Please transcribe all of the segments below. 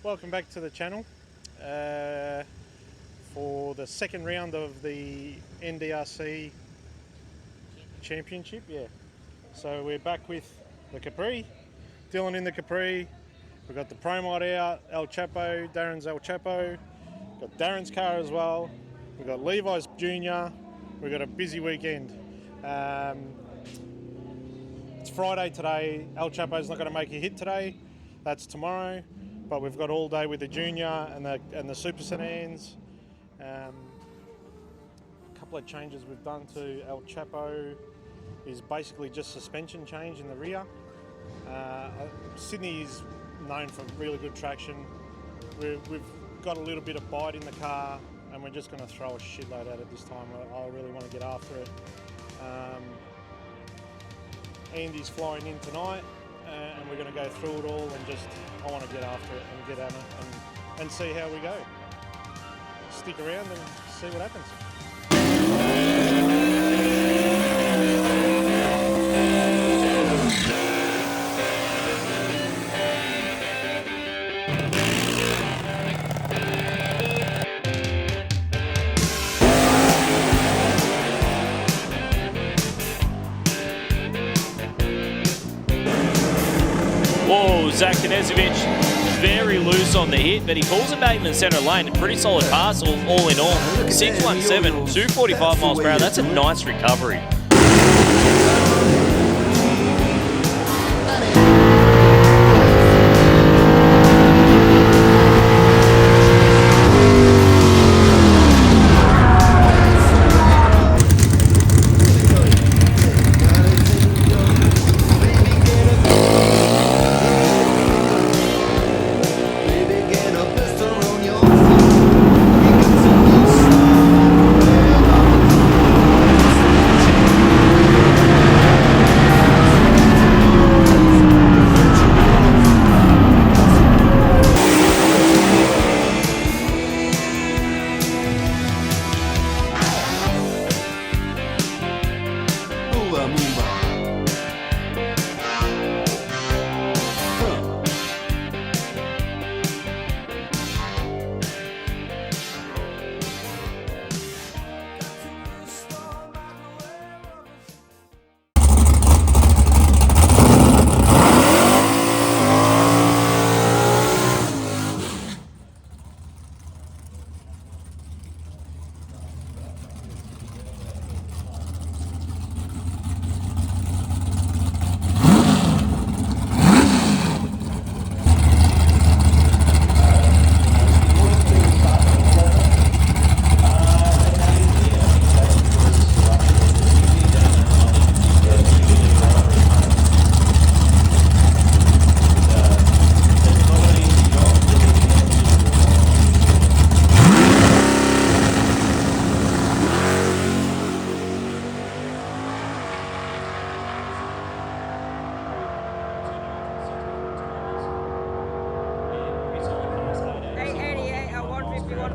Welcome back to the channel for the second round of the NDRC Championship. Yeah, so we're back with the Capri, Dylan in the Capri. We've got the Pro Mod out, El Chapo, Darren's El Chapo. Got Darren's car as well. We've got Levi's Junior. We've got a busy weekend. It's Friday today. El Chapo's not going to make a hit today. That's tomorrow. But we've got all day with the Junior and the Super Sedans. A couple of changes we've done to El Chapo is basically just suspension change in the rear. Sydney is known for really good traction. We've got a little bit of bite in the car, and we're just going to throw a shitload at it this time. I really want to get after it. Andy's flying in tonight, and we're going to go through it all and I want to get after it and get at it and see how we go. Stick around and see what happens. Whoa, Zach Knezovic very loose on the hit, but he pulls it back in the centre lane. Pretty solid pass all in all. 617, 245 miles per hour. That's a nice recovery.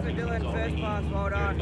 For doing first class, well done.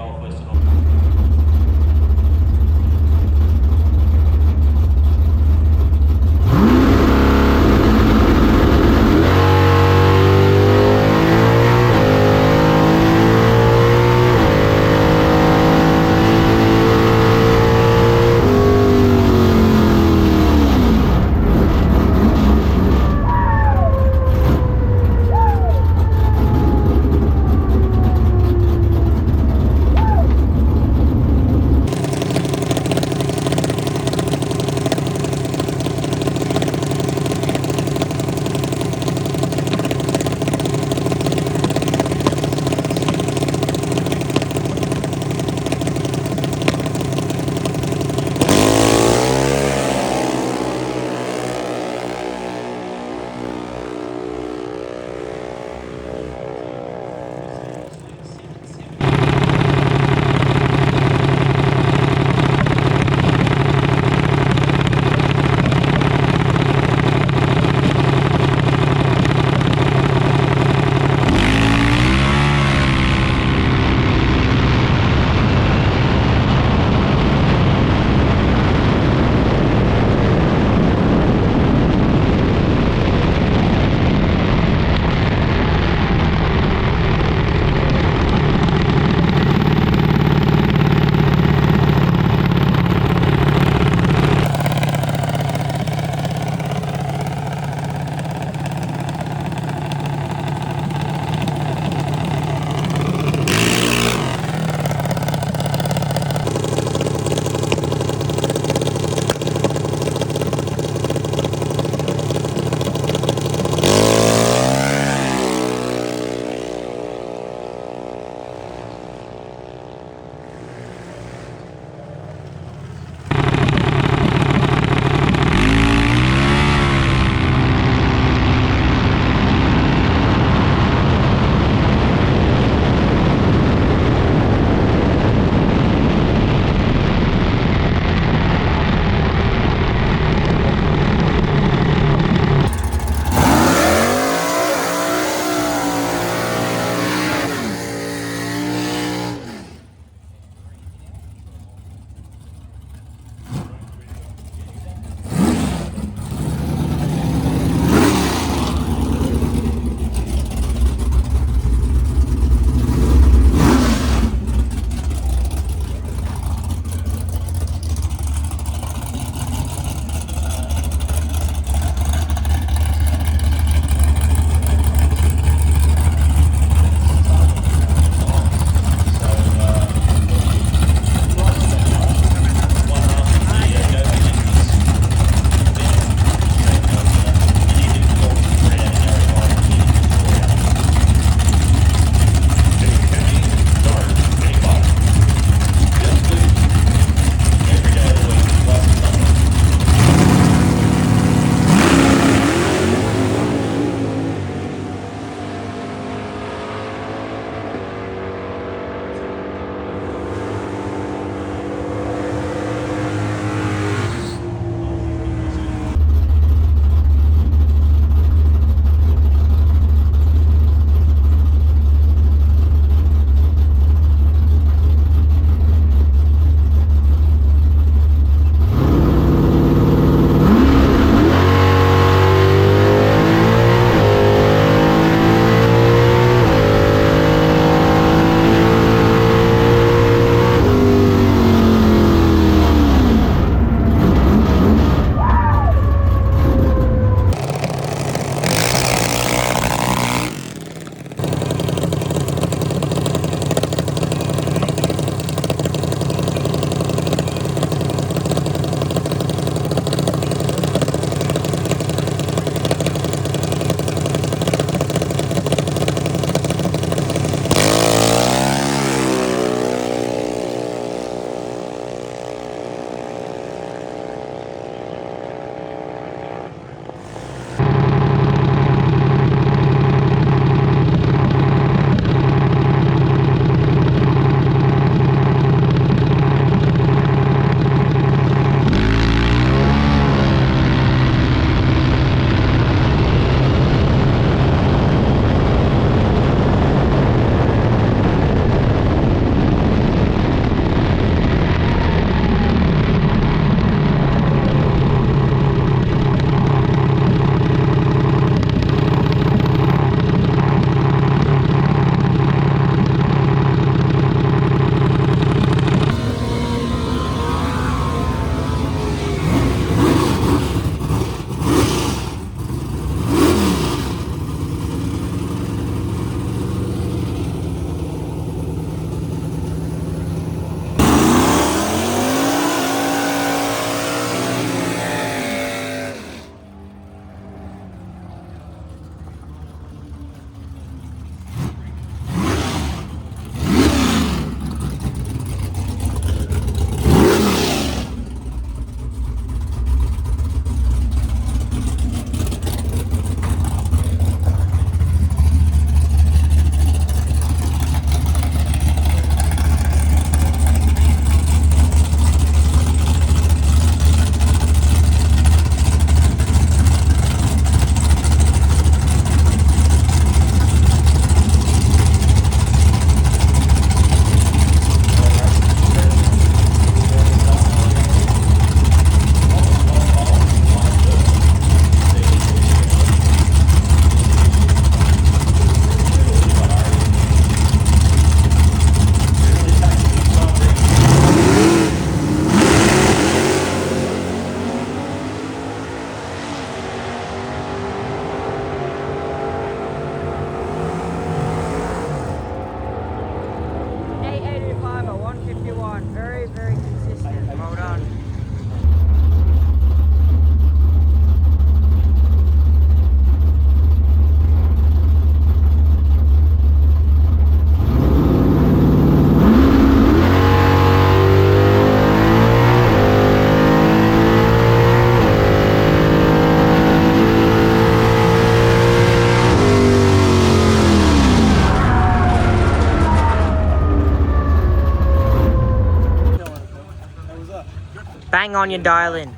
on your dial-in.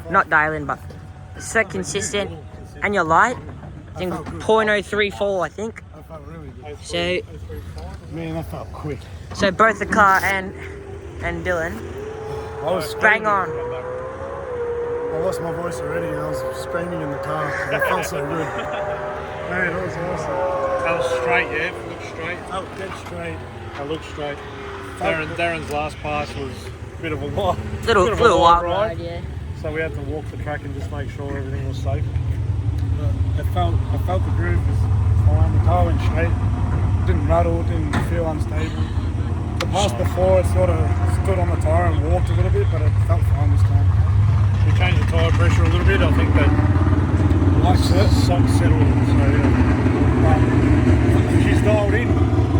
Not dial-in, but so consistent. And your light, I think .034, I think. I felt really good. So, Man, I felt quick. so both the car and Dylan, I was bang screaming. on. I lost my voice already and I was screaming in the car. It felt so good. Man, that was awesome. That was straight, yeah? Looked straight. Oh, dead straight. I looked straight. Darren's last pass was a bit of a wild, Little wild ride, yeah. so we had to walk the track and just make sure everything was safe. But I felt the groove was fine. The car went straight. Didn't rattle, didn't feel unstable. The pass before, it sort of stood on the tyre and walked a little bit, but it felt fine this time. We changed the tyre pressure a little bit. I think that Like that. socks settled, so yeah. But she's dialed in.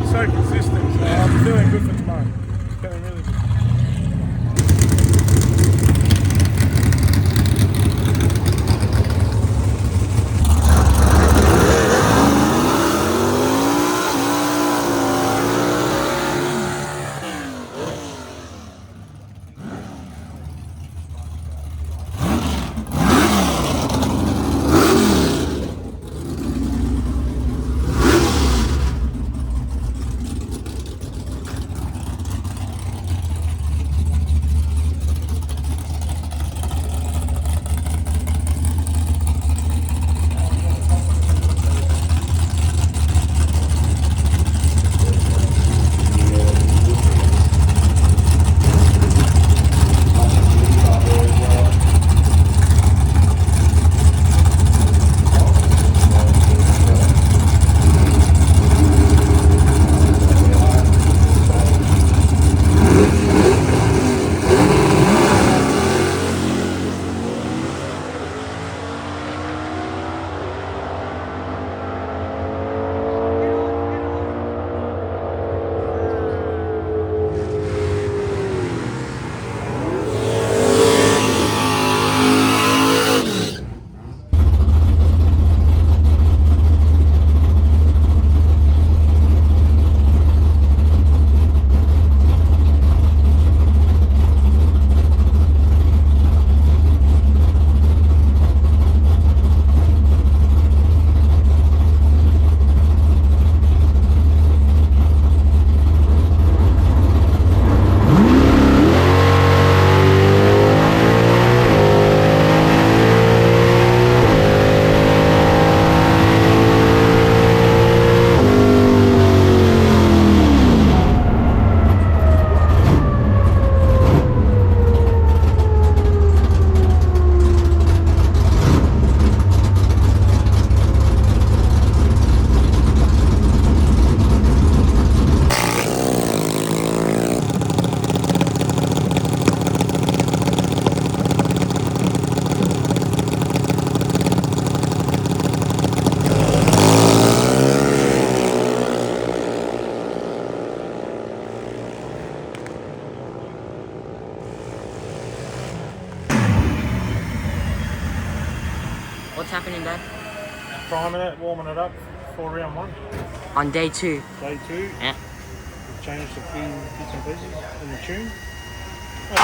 So consistent. So I'm feeling good for tomorrow. Feeling really good. What's happening, Dad? Priming it, warming it up for round one. On day 2. Day 2, Yeah. we've changed a few bits and pieces in the tune.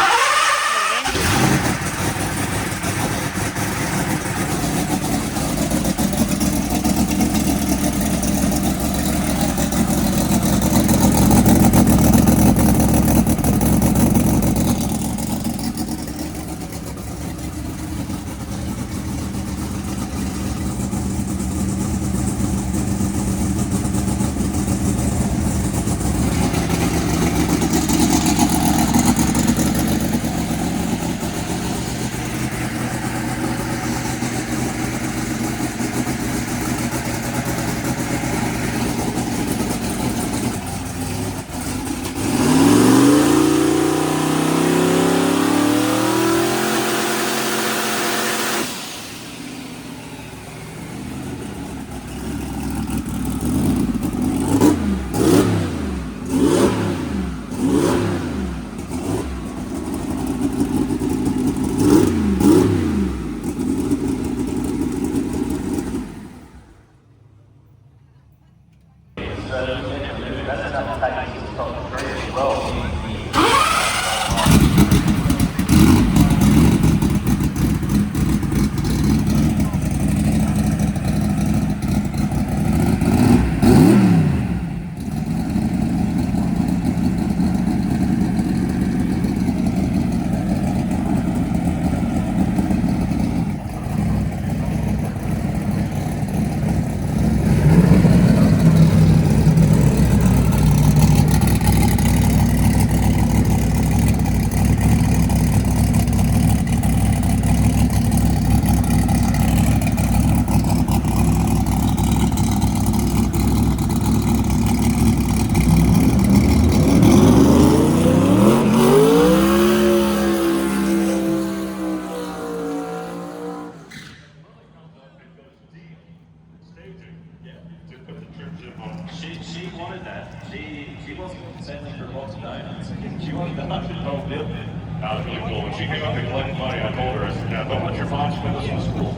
She wanted that. She wasn't settling for a box of donuts. She wanted the $100 bill. When she came up to collect money, I told her, I said, now don't let your mom spend this on school.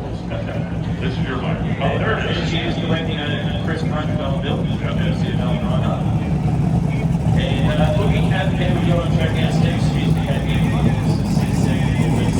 This is your money. Oh, there it is. She is collecting a crisp $100 bill. That's it. And looking at the we go on track now, Steve Smith had the 6 second with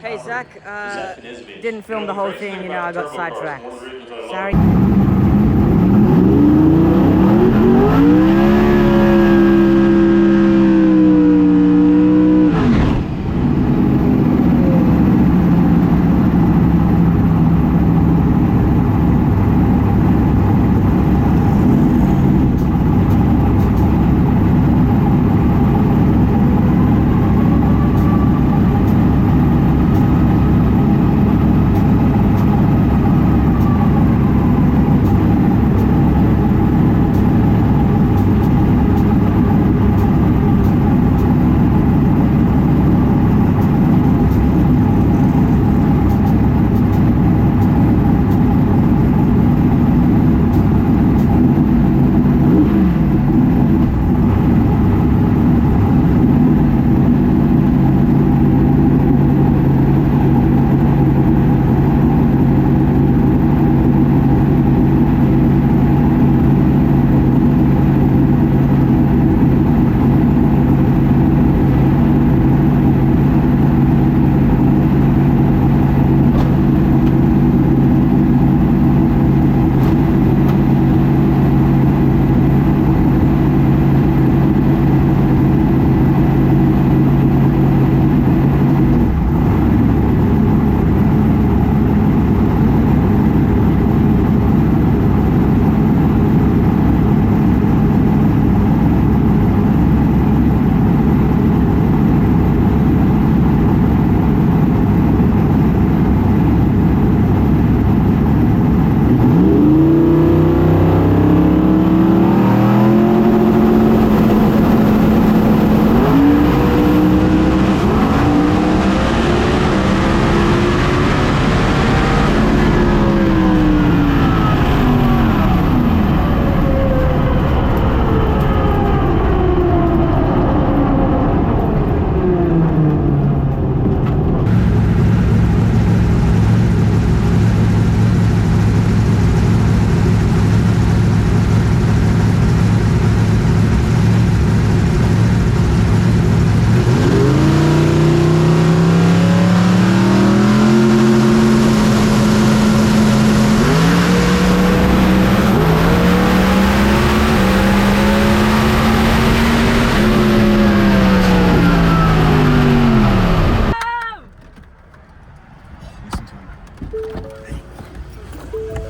Hey Zach, didn't film the whole thing, you know, I got sidetracked. Sorry.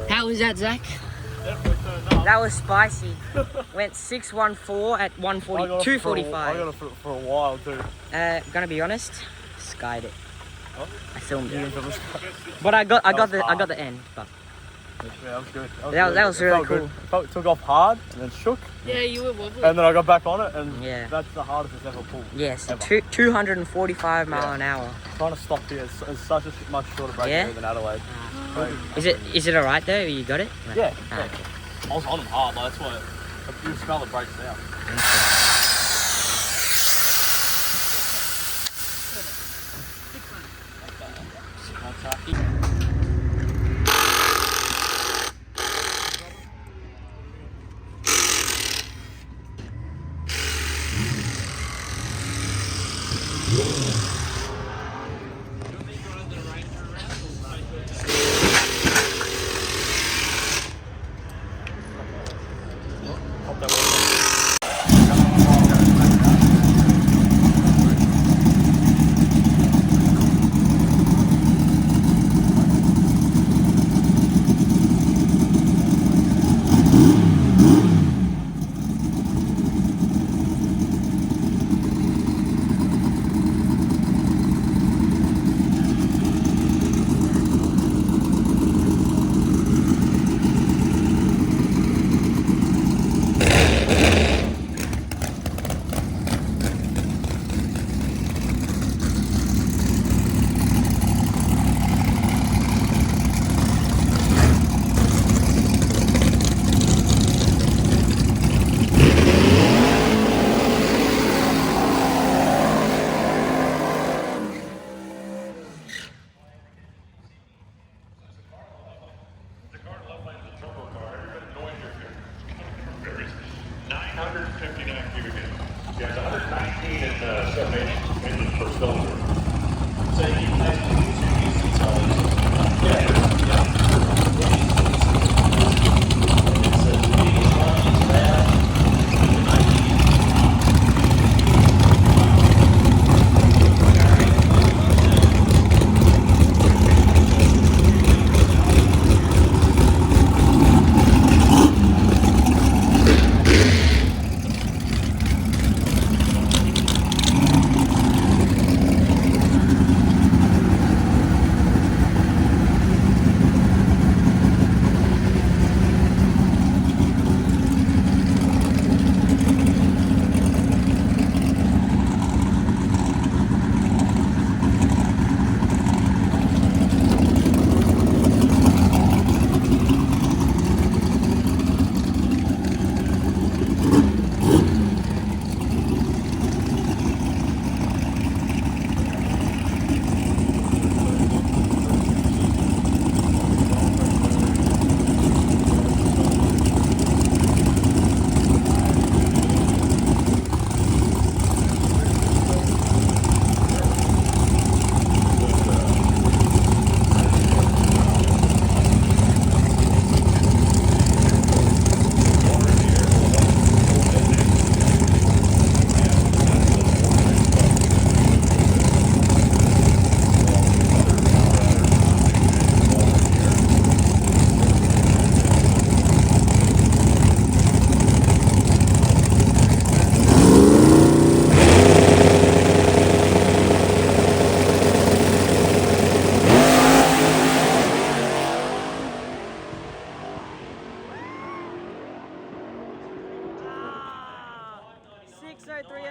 How was that, Zach? That was spicy. Went 614 at 140, 245. I got it for a while too. Gonna be honest, skied it. Oh? I filmed it, but I got the end. But Yeah, that was good. That was really felt cool. Good. It took off hard and then shook. Yeah, you were wobbly. And then I got back on it, and Yeah. that's the hardest it's ever pulled. Yes, Ever. 245 mile an hour. Trying to stop here is such a much shorter break Yeah? here than Adelaide. Is it alright though? You got it? Yeah. Ah, yeah. okay. I was on them hard, like, that's why you smell the brakes now.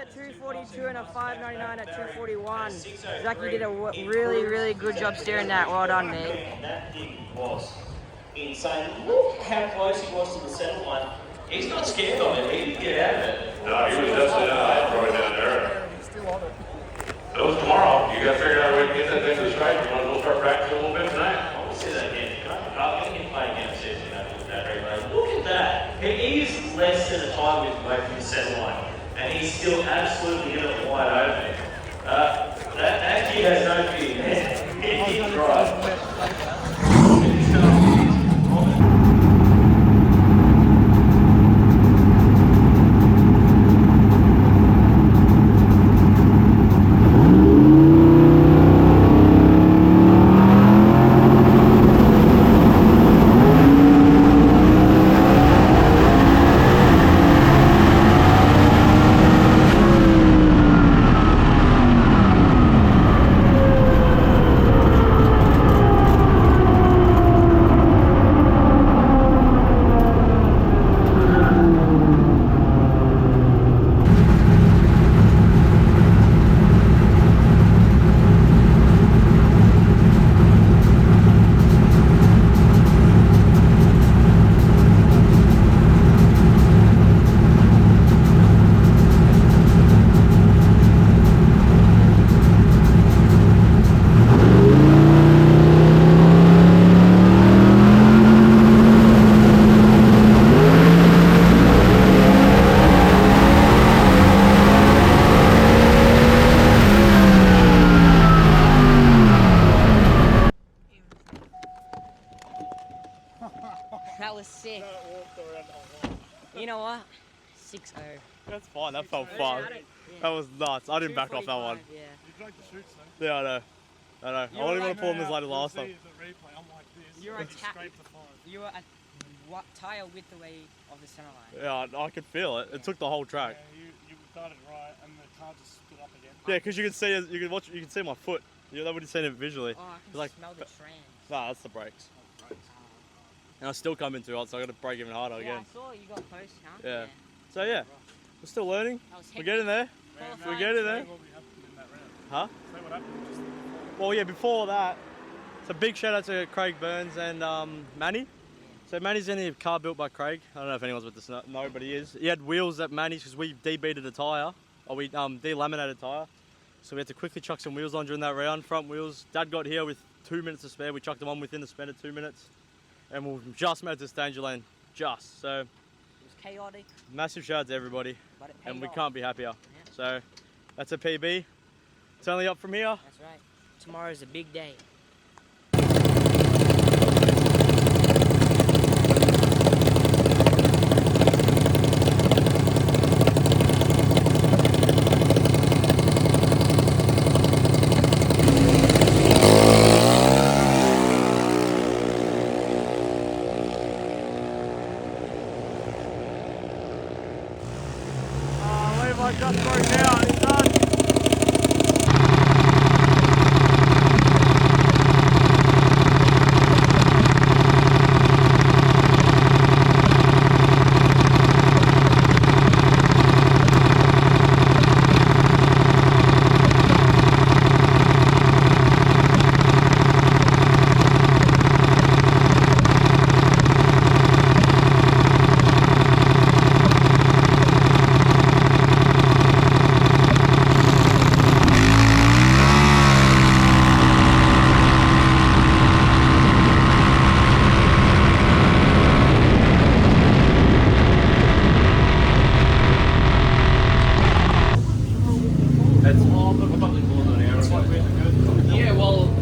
at 242 and a 599 at 241. Zach, you did a really, really good job steering that. Well done, mate. That thing was insane. Look how close he was to the center line. He's not scared of it. He didn't get out of it. No, he was definitely not throwing down there. That was tomorrow. You got to figure out a way to get that thing to straight. You want to go start practicing a little bit tonight? I'll say that again. I'm going to play again season with that replay. Look at that. He is less than a time with away from the center line. And he's still absolutely hit it wide open. That kid has no fear, man. He can drive. 6-0. That's fine. That felt fun. That was nuts. I didn't back off that one. Yeah. You broke the shoots though. Yeah, I know. I know. I wouldn't want to pull him as late as last time. The replay, I'm like this. You're and a you tap. scrape the 5. You were a tire width away of the center line. Yeah, I could feel it. It took the whole track. Yeah, you got it right, and the car just stood up again. Yeah, because you can see, you can watch, you can see my foot. Yeah, that would have seen it visually. Oh, I can Like, smell the trans. Nah, that's the brakes. And I still come in too hot, so I got to brake even harder Yeah, again. I saw you got post, huh? Yeah. So yeah, we're still learning. That was We're getting there. We're getting there. What happened in that round? Huh? Say what happened just Well, yeah, before that, it's a big shout out to Craig Burns and Manny. So Manny's in a car built by Craig. I don't know if anyone's with this know, but he is. He had wheels at Manny's because we debeaded a tyre, or we delaminated a tyre. So we had to quickly chuck some wheels on during that round. Front wheels. Dad got here with 2 minutes to spare. We chucked them on within the span of 2 minutes. And we just made it to danger lane. Just. So It was chaotic, massive shout out to everybody. but it paid And we off. can't be happier. So that's a PB. It's only up from here. That's right. Tomorrow's a big day. Levi just broke out. He's done. Yeah, well,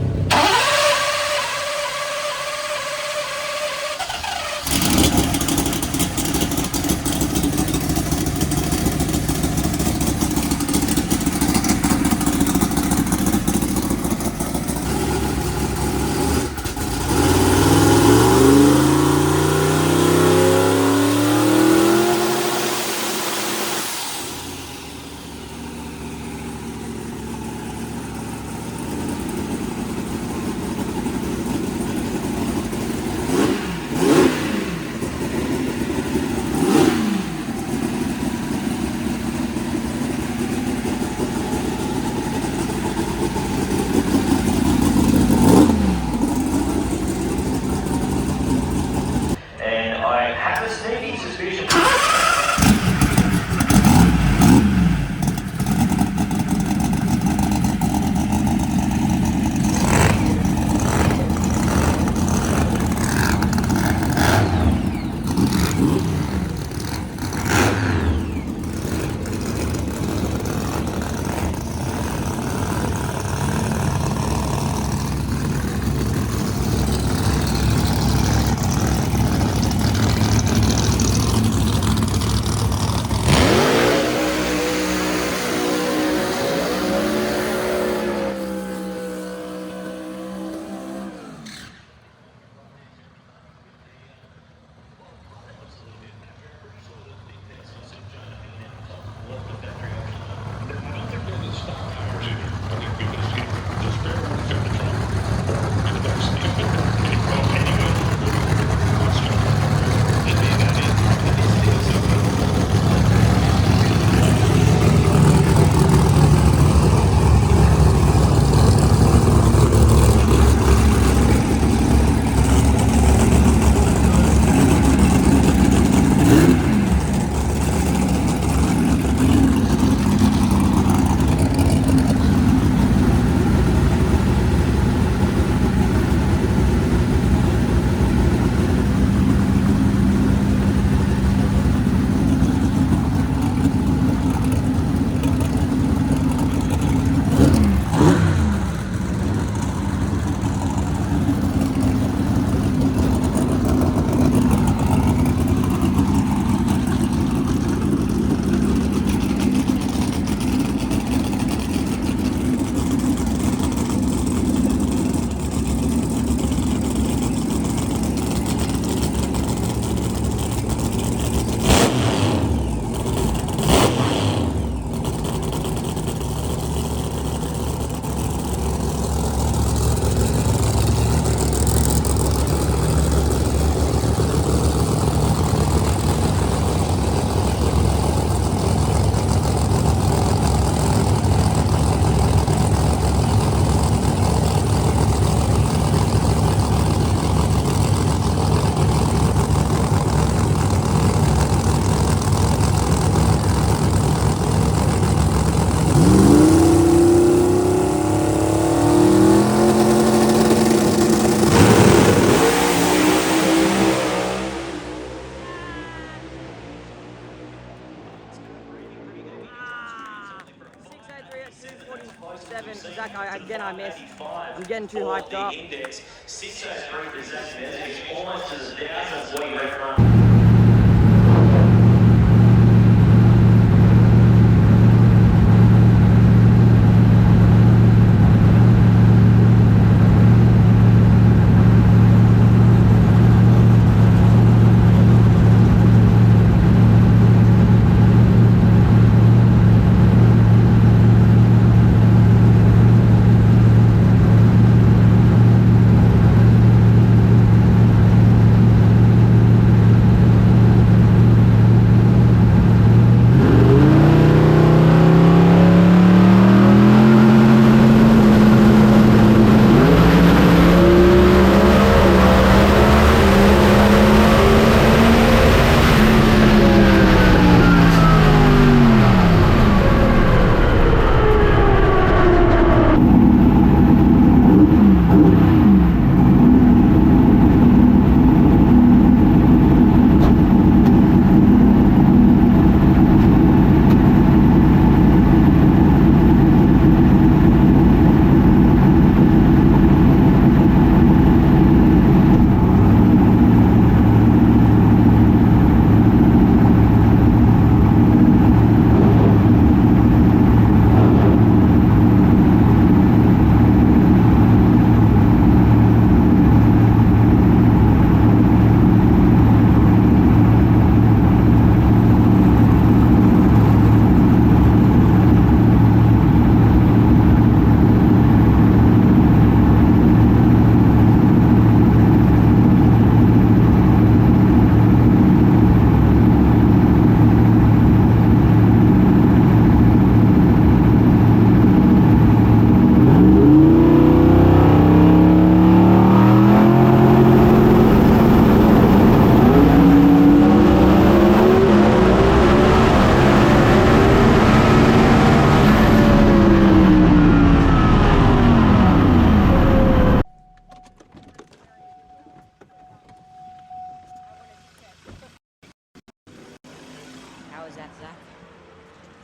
247. Zach, I missed. I'm getting too hyped up. Index 603 for Zach Nezic, almost to the 1,000th what he ran.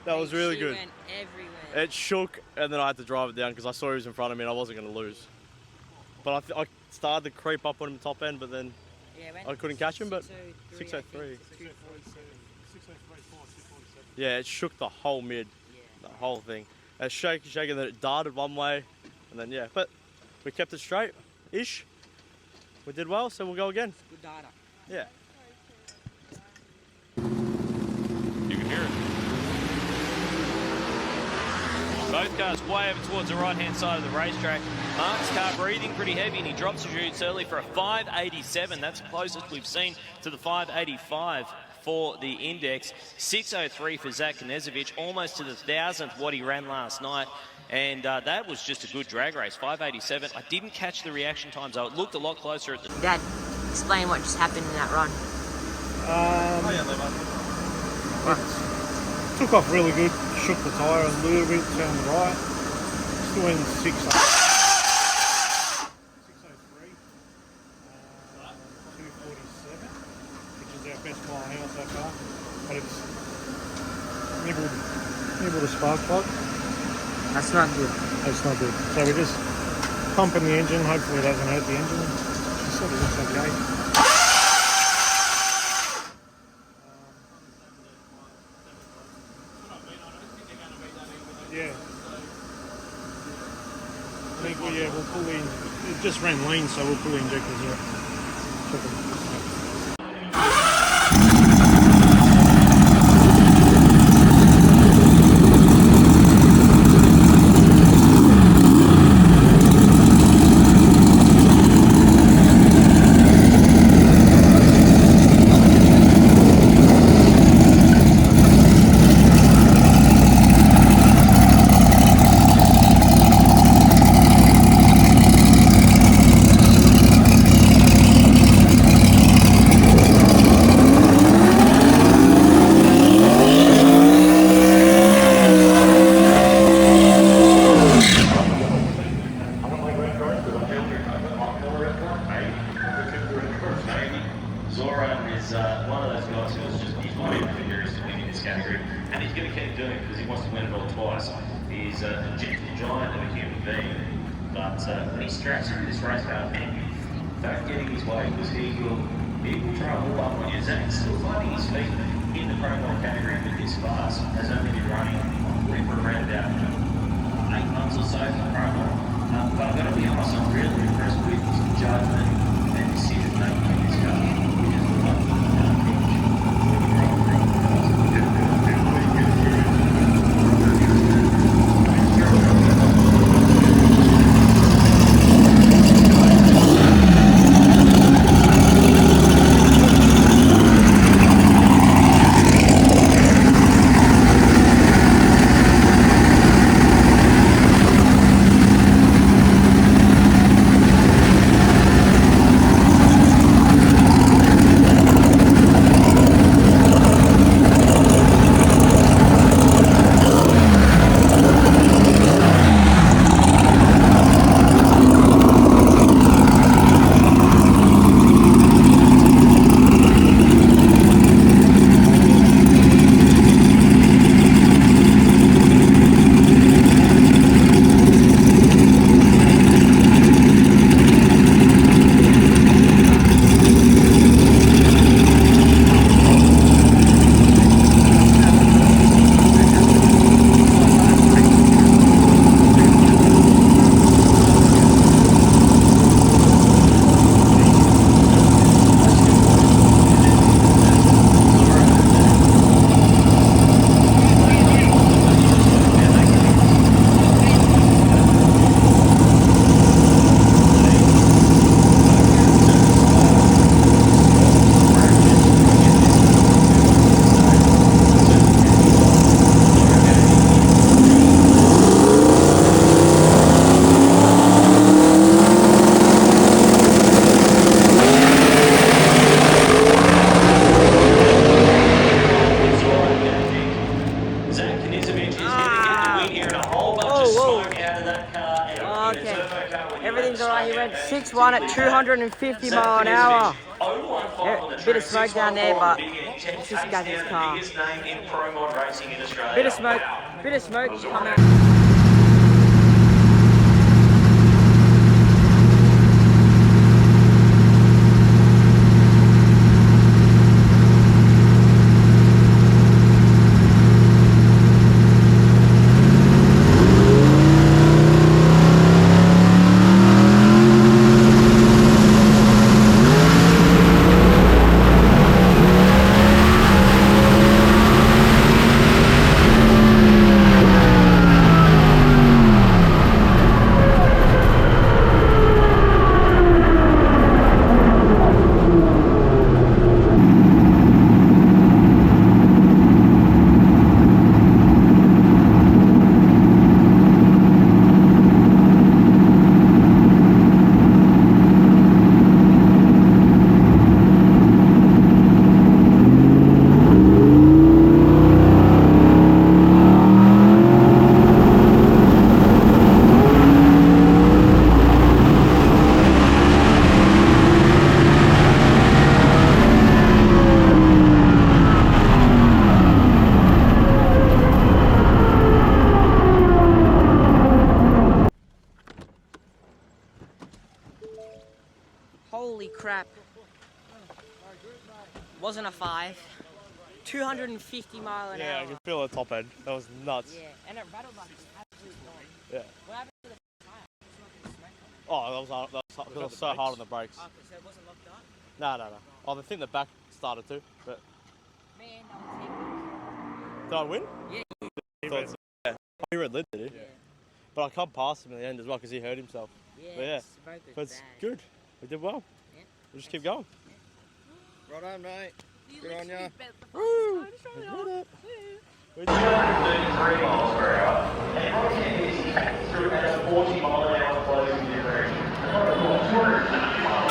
That was really good. Went everywhere. It shook, and then I had to drive it down because I saw he was in front of me and I wasn't going to lose. But I started to creep up on him top end, but then I couldn't catch him. But 603. Yeah, it shook the whole mid, the whole thing. It shaking, and then it darted one way, and then yeah. But we kept it straight-ish. We did well, so we'll go again. Good data. Yeah. You can hear it. Both cars way over towards the right-hand side of the racetrack. Mark's car breathing pretty heavy, and he drops the chutes early for a 587. That's the closest we've seen to the 585 for the index. 603 for Zach Nezic, almost to the 1,000th what he ran last night. And that was just a good drag race, 587. I didn't catch the reaction times, though. It looked a lot closer at the... Dad, explain what just happened in that run. Took off really good, shook the tyre a little bit, turned right. Still in 603, 247, which is our best mile now so far. But it's nibbled a spark plug. That's not good. That's not good. So we're just pumping the engine. Hopefully it doesn't hurt the engine. It sort of looks okay. Yeah. I think we'll pull in. It just ran lean, so we'll pull the injectors out. He's a gentle giant of a human being, but when he straps through this race car, don't get in his way because he will try to pull up on you. Zach's still finding his feet in the Pro Mod category, but this class has only been running for around about 8 months or so for Pro Mod. But I've got to be honest, I'm really impressed with his judgment and decision making in this car, which is the one thing Everything's alright. He went 6-1 at 250 mile an hour. Bit of smoke down there, but it's just Gaz's car. Bit of smoke come out. Holy crap. Wasn't a 5. 250 mile an hour. Yeah, I can feel the top end. That was nuts. Yeah, and it rattled like absolute noise. Yeah. What happened to the tire? Oh, that was hard. It was so hard on the brakes. Okay, so it wasn't locked up? No. Oh, I think the back started to, but... Man, that was Did I win? Yeah. Thought so. Yeah. He red lid, did he? Yeah. But I can't pass him in the end as well because he hurt himself. Yeah, But yeah, but it's good. We did well. Yeah. We'll just keep going. Right on, mate. Good on ya. Woo! 233 miles per hour, and Rocket is through at a 40 mile an hour closing differential. 250 miles.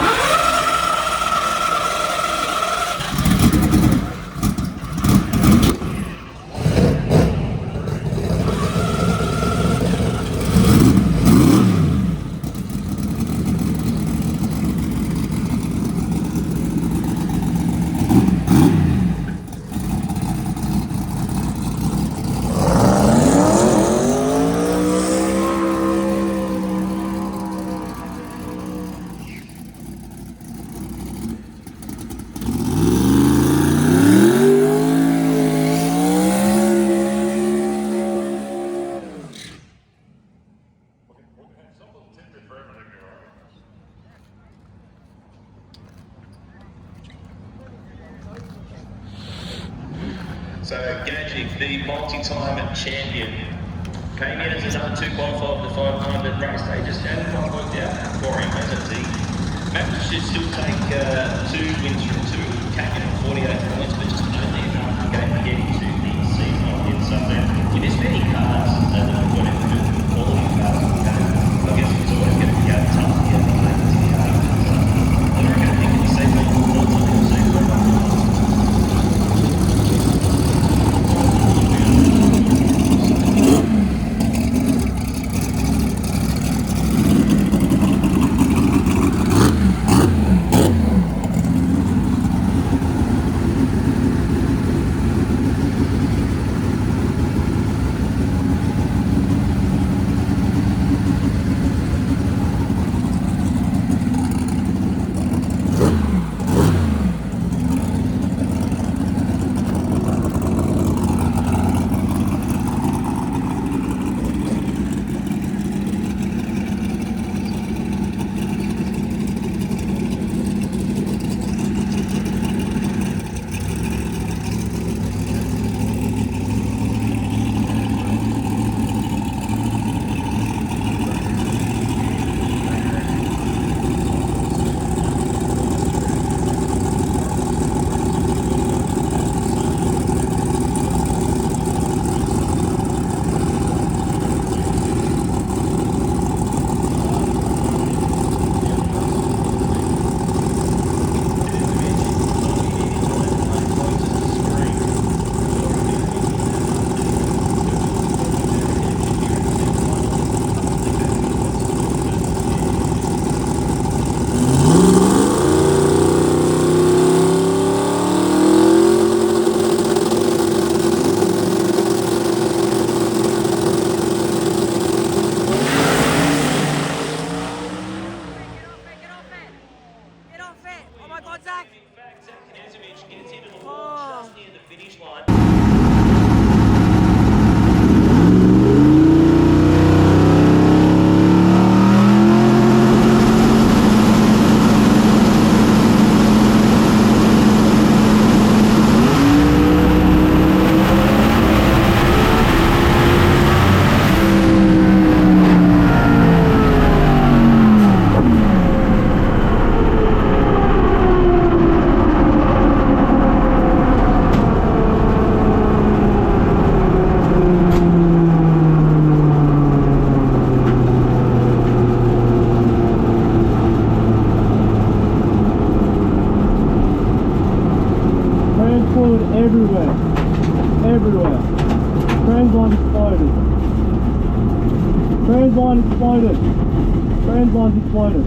the multi-time champion. Came in as a number 2 qualified for the 500 race. They just hadn't quite worked out for him, hasn't he? Matt should still take 2 wins from 2. Came in on 48 points, but just only enough game to get into the season on the Sunday. With as many cars that have got into the quality cars in the game, I guess it's always going to be tough to get the crazy cars. I don't reckon I think it's safe for the everywhere. Transline exploded. Transline exploded. Transline's exploded.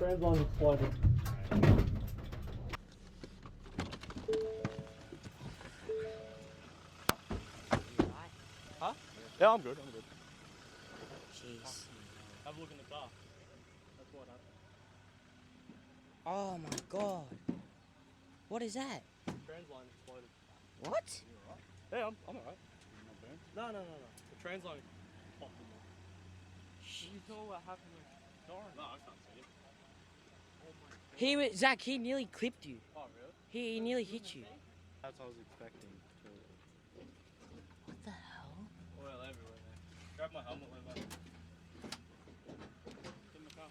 Transline exploded. Huh? Yeah, I'm good. Jeez. Have a look in the car. That's what happened. Oh my god. What is that? Transline exploded. What? Yeah, I'm alright. No. The transline popped in there. You saw what happened with Doran? No, I can't see it. He was, Zach, he nearly clipped you. Oh, really? He nearly hit you. That's what I was expecting. What the hell? Oil everywhere there. Grab my helmet, Levi. In the car.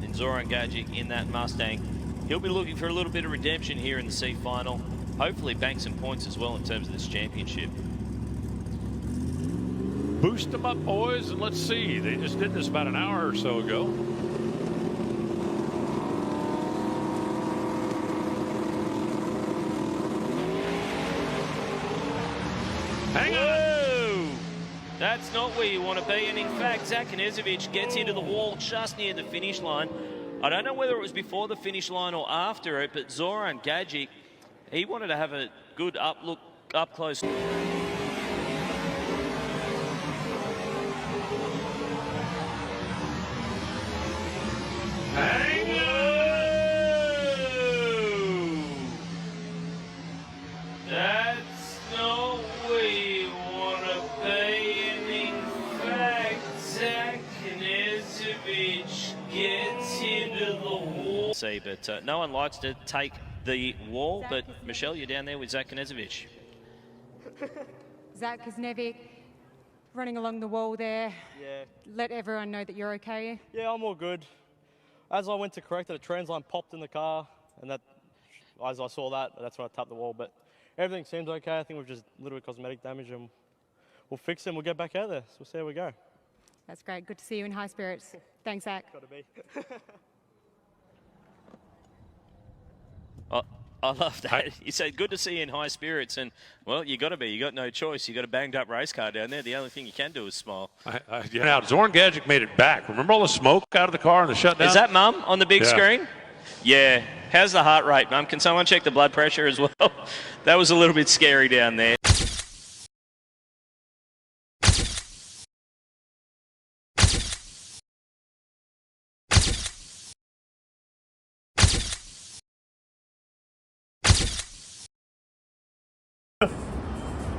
And Zoran Gajic in that Mustang. He'll be looking for a little bit of redemption here in the C final. Hopefully bank some points as well in terms of this championship. Boost them up, boys, and let's see. They just did this about an hour or so ago. Hang on. Whoa! That's not where you want to be. And in fact, Zach Knezovic gets into the wall just near the finish line. I don't know whether it was before the finish line or after it, but Zoran Gajic, he wanted to have a good up close. That's not where you want to be, and in fact, Zach Knezovic gets into the wall. See, but no one likes to take the wall, but Michelle, you're down there with Zach Knezovic. Zach Knezovic running along the wall there. Yeah. Let everyone know that you're okay. Yeah, I'm all good. As I went to correct it, a transline popped in the car, and that, as I saw that, that's when I tapped the wall. But everything seems okay. I think we've just a little bit of cosmetic damage, and we'll fix it and we'll get back out there. So we'll see how we go. That's great. Good to see you in high spirits. Thanks, Zach. Got to be. I love that. You said good to see you in high spirits, and well, you got to be. You got no choice. You got a banged up race car down there. The only thing you can do is smile. Now, Zoran Gajic made it back. Remember all the smoke out of the car and the shutdown? Is that Mum on the big screen? Yeah. How's the heart rate, Mum? Can someone check the blood pressure as well? That was a little bit scary down there.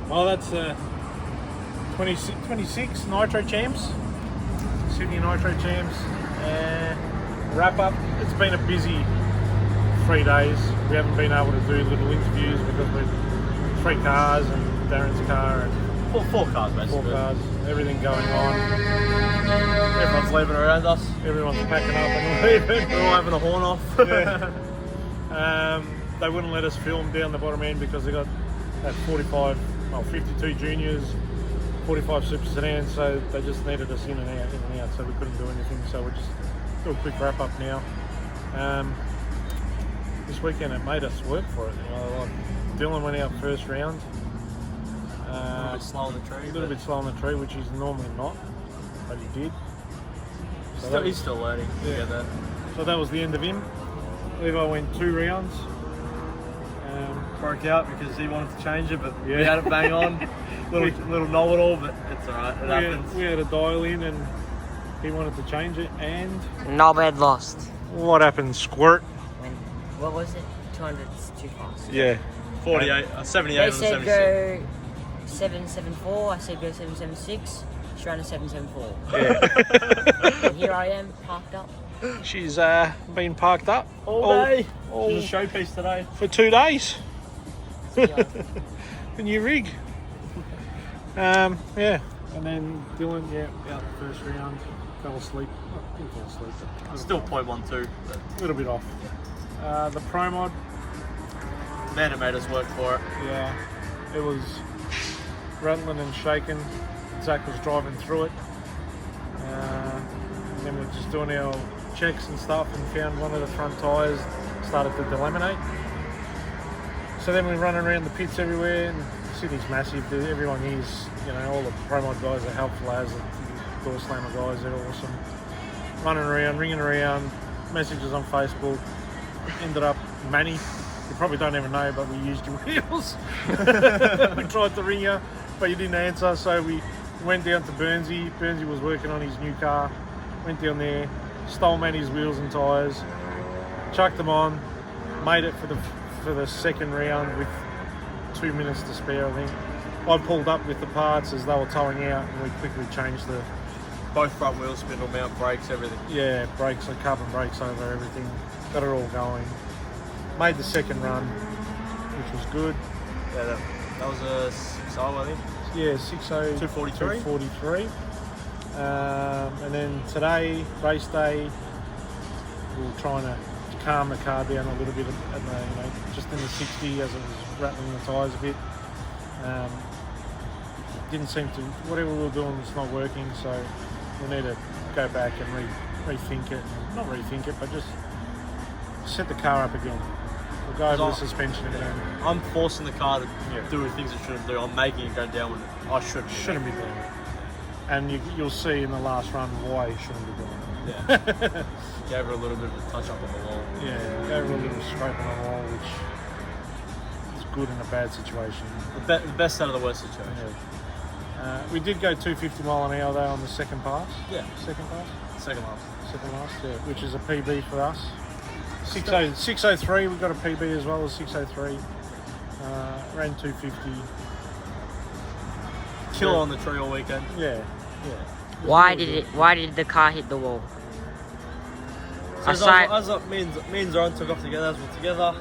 Well, that's 26 Nitro champs, Sydney Nitro champs. Wrap up. It's been a busy 3 days. We haven't been able to do little interviews because we're 3 cars and Darren's car and Four cars, basically. 4 cars. Everything going on. Everyone's leaving around us. Everyone's packing up and leaving. We're all having a horn off. Yeah. They wouldn't let us film down the bottom end because they got at 52 juniors, 45 super sedans, so they just needed us in and out, so we couldn't do anything. So we'll just do a quick wrap up now. This weekend it made us work for it. You know, like Dylan went out first round. A little bit slow on the tree. A little bit slow on the tree, which he's normally not, but he did. So He's still learning. Yeah. Get that. So that was the end of him. Levi went 2 rounds. Broke out because he wanted to change it, but Yeah. we had it bang on. little know-it-all, but it's alright. It happens. We had a dial in and he wanted to change it, and Knobhead lost. what happened? Squirt. What was it? 200 too fast. Yeah. 48, 78 They on the said 76. go 774. I said go 776. She ran a 774. Yeah. And here I am, parked up. She's been parked up All day. all- She's a showpiece today. for 2 days. Yeah. The new rig. Yeah. And then Dylan, out the first round, fell asleep. Oh, didn't fall asleep, but Still 0.12. But a little bit off. The Pro Mod, man, it made us work for it. yeah, it was rattling and shaking. Zach was driving through it. And then we're just doing our checks and stuff and found one of the front tyres started to delaminate. So then we're running around the pits everywhere, and Sydney's massive. Everyone here's, all the Pro Mod guys are helpful as the door slammer guys, they're awesome. running around, ringing around, messages on Facebook. Ended up Manny. You probably don't even know, but we used your wheels. We tried to ring you, but you didn't answer, so we went down to Burnsy. Burnsy was working on his new car. Went down there, stole Manny's wheels and tyres, chucked them on, made it for the second round with 2 minutes to spare, I think. I pulled up with the parts as they were towing out, and we quickly changed the... Both front wheels, spindle mount, brakes, everything. Yeah, brakes, like carbon brakes over everything. Got it all going. Made the second run, which was good. Yeah, that was a 6.0, I think. Yeah, 6.0. 243. And then today, race day, we were trying to calm the car down a little bit, at the, just in the 60 as it was rattling the tyres a bit. Didn't seem to, whatever we were doing was not working, so we need to go back and rethink it. Not rethink it, but just set the car up again. We'll go over the suspension again. I'm forcing the car to do things it shouldn't do. I'm making it go down when I shouldn't be doing it. And you'll see in the last run why you shouldn't be doing it. Yeah. Gave her a little bit of a touch up on the wall. Yeah, gave her a little scrape on the wall, which is good in a bad situation. The best out of the worst situation. Yeah. We did go 250 mile an hour though on the second pass. Yeah. Second pass? Second last. Second last, yeah, which is a PB for us. 603, we got a PB as well as 603. Ran 250. Killer on the tree all weekend. Yeah. Why did the car hit the wall? So as me and Zoran took off together, as we were together,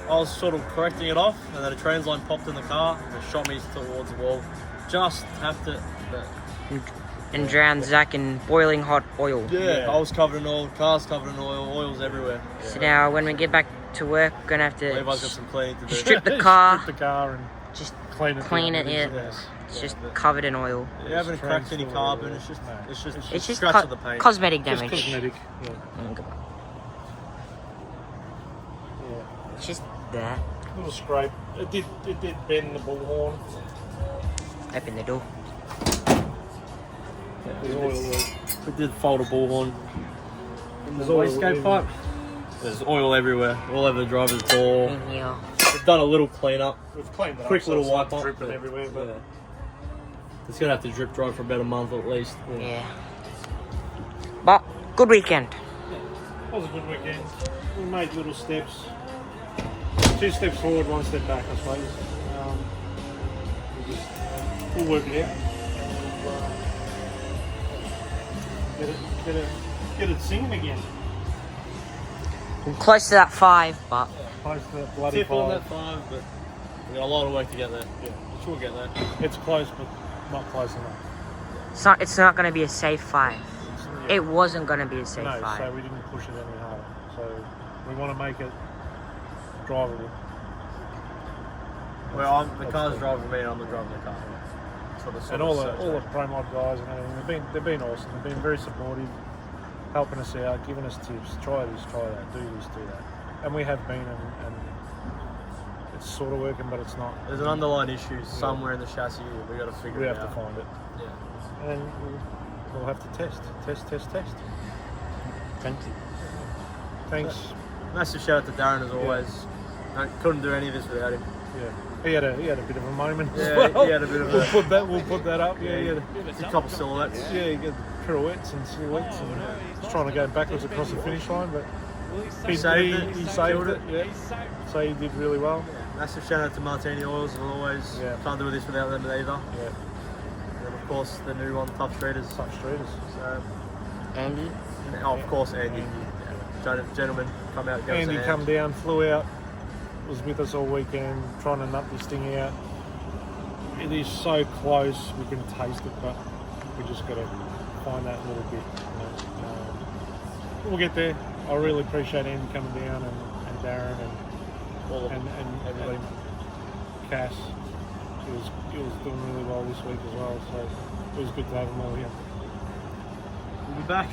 I was sort of correcting it off, and then a trans line popped in the car and it shot me towards the wall. Just tapped it. And drowned Zach in boiling hot oil. Yeah, I was covered in oil, car's covered in oil, oil's everywhere. So now when we get back to work, we're gonna have to Levi's got some cleaning to do. strip the car, Strip the car and just clean it. Yeah. It's just covered in oil. You haven't cracked any carbon, it's just scratch of the paint. Cosmetic Just damage. cosmetic. Yeah. It's just that. Little scrape. It did bend the bullhorn. Open the door. There's oil. We did fold a bullhorn in the wastegate pipe. There's oil everywhere, all over the driver's door. In here. We've done a little cleanup. We've cleaned it Quick up, little so it's wipe not off. dripping everywhere, but Yeah. It's gonna have to drip dry for about a month at least. Yeah. But good weekend. it was a good weekend. We made little steps. 2 steps forward, 1 step back, I suppose. We'll work it out. Get it singing again. I'm close to that 5, but Close to that bloody Tip on 5. that 5, but we got a lot of work to get there. Yeah. We'll get there. It's close, but not close enough. it's not going to be a safe 5. It wasn't going to be a safe No, 5. so we didn't push it any harder. So we want to make it drivable. Well, the car's driving me and I'm the driver of the car. And all the pro mod guys and everything, they've been awesome. They've been very supportive, helping us out, giving us tips. Try this, try that, do this, do that. And we have been, and it's sort of working, but it's not. There's an underlying issue somewhere in the chassis. We got to figure it out. We have to find it. Yeah. And we'll have to test. Thank you. Thanks. Massive shout out to Darren as always. Couldn't do any of this without him. Yeah. He had a bit of a moment Yeah, as well. he had a bit of We'll a... put that up. Yeah, he had a couple silhouettes. Yeah, he got pirouettes and silhouettes, and was trying to go backwards across the finish line, but he saved it. Yeah. So he did really well. Massive shout out to Martini Oils as always. Yeah. Can't do this without them either. Yeah. And then of course the new one, Tough Streeters. So, Andy? of course Andy. Gentlemen come out. Give us a Andy hand. come down, flew out, was with us all weekend, trying to nut this thing out. It is so close, we can taste it, but we just got to find that little bit. We'll get there. I really appreciate Andy coming down and Darren and everybody. Cass. He was doing really well this week as well, so it was good to have them all here. We'll be back.